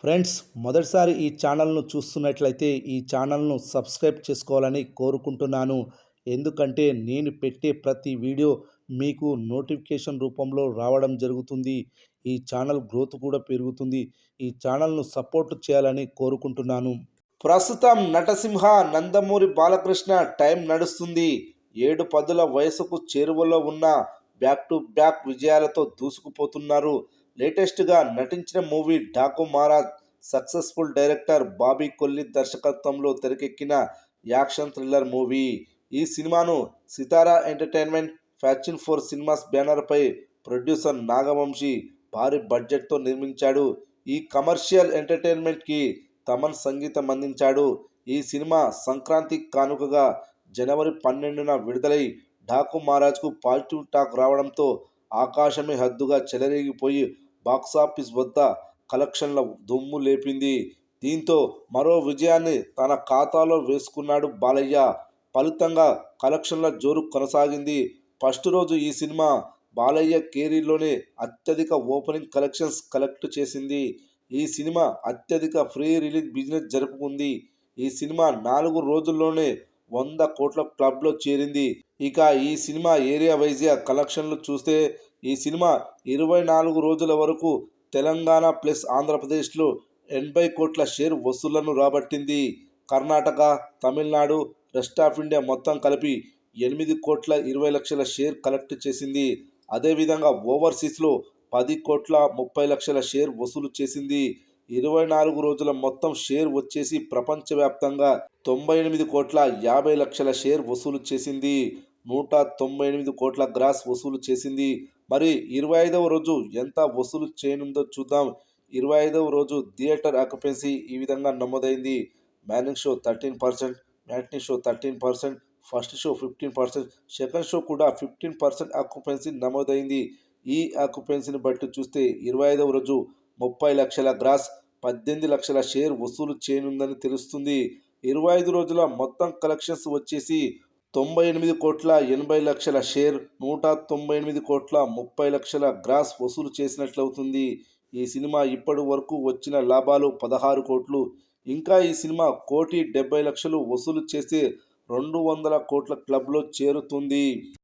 Friends, మొదటిసారి ఈ ఛానల్ను చూస్తున్నట్లయితే ఈ ఛానల్ను సబ్స్క్రైబ్ చేసుకోవాలని కోరుకుంటున్నాను. ఎందుకంటే నేను పెట్టే ప్రతి వీడియో మీకు నోటిఫికేషన్ రూపంలో రావడం జరుగుతుంది. ఈ ఛానల్ గ్రోత్ కూడా పెరుగుతుంది. ఈ ఛానల్ను సపోర్ట్ చేయాలని కోరుకుంటున్నాను. ప్రస్తుతం నటసింహ నందమూరి బాలకృష్ణ టైం నడుస్తుంది. 7 పదుల వయసుకు చేరువలో ఉన్న బ్యాక్ టు బ్యాక్ విజయాలతో దూసుకుపోతున్నారు. లేటెస్ట్గా నటించిన movie Daaku Maharaj successful director Bobby Kolli దర్శకత్వంలో తెరకెక్కిన యాక్షన్ థ్రిల్లర్ మూవీ. ఈ సినిమాను సితారా ఎంటర్టైన్మెంట్, ఫ్యాక్షన్ 4 సినిమాస్ బ్యానర్పై ప్రొడ్యూసర్ నాగవంశీ భారీ బడ్జెట్తో నిర్మించాడు. ఈ కమర్షియల్ ఎంటర్టైన్మెంట్కి తమన్ సంగీతం అందించాడు. ఈ సినిమా సంక్రాంతి కానుకగా జనవరి 12న విడుదలై డాకు మహారాజ్కు పాజిటివ్ టాక్ రావడంతో ఆకాశమే హద్దుగా చెలరేగిపోయి బాక్సాఫీస్ వద్ద కలెక్షన్ల దుమ్ము లేపింది. దీంతో మరో విజయాన్ని తన ఖాతాలో వేసుకున్నాడు బాలయ్య. ఫలితంగా కలెక్షన్ల జోరు కొనసాగింది. ఫస్ట్ రోజు ఈ సినిమా బాలయ్య కెరీర్లోనే అత్యధిక ఓపెనింగ్ కలెక్షన్స్ కలెక్ట్ చేసింది. ఈ సినిమా అత్యధిక ప్రీ రిలీజ్ బిజినెస్ జరుపుకుంది. ఈ సినిమా 4 రోజుల్లోనే 100 కోట్ల క్లబ్లో చేరింది. ఇక ఈ సినిమా ఏరియా వైజ్గా కలెక్షన్లు చూస్తే ఈ సినిమా 24 రోజుల వరకు తెలంగాణ ప్లస్ ఆంధ్రప్రదేశ్లో 80 కోట్ల share వసూళ్లను రాబట్టింది. Karnataka, Tamil Nadu, rest of India మొత్తం కలిపి 8 కోట్ల 20 లక్షల షేర్ కలెక్ట్ చేసింది. అదేవిధంగా ఓవర్సీస్లో 10 కోట్ల 30 లక్షల షేర్ వసూలు చేసింది. 24 రోజుల మొత్తం షేర్ వచ్చేసి ప్రపంచవ్యాప్తంగా 98 కోట్ల 50 లక్షల షేర్ వసూలు చేసింది. 198 కోట్ల గ్రాస్ వసూలు చేసింది. మరి 25వ రోజు ఎంత వసూలు చేయనుందో చూద్దాం. 25వ రోజు థియేటర్ ఆక్యుపెన్సీ ఈ విధంగా నమోదైంది. Morning show 13%, matinee show 13%, first show 15%, second show కూడా 15% ఆక్యుపెన్సీ నమోదైంది. ఈ ఆక్యుపెన్సీని బట్టి చూస్తే 25వ రోజు 30 లక్షల గ్రాస్, 18 లక్షల షేర్ వసూలు చేయనుందని తెలుస్తుంది. 25 రోజుల మొత్తం కలెక్షన్స్ వచ్చేసి 98 కోట్ల 80 లక్షల షేర్, 198 కోట్ల 30 లక్షల గ్రాస్ వసూలు చేసినట్లవుతుంది. ఈ సినిమా ఇప్పటి వరకు వచ్చిన లాభాలు 16 కోట్లు. ఇంకా ఈ సినిమా 1,70,00,000 వసూలు చేస్తే 200 కోట్ల క్లబ్లో చేరుతుంది.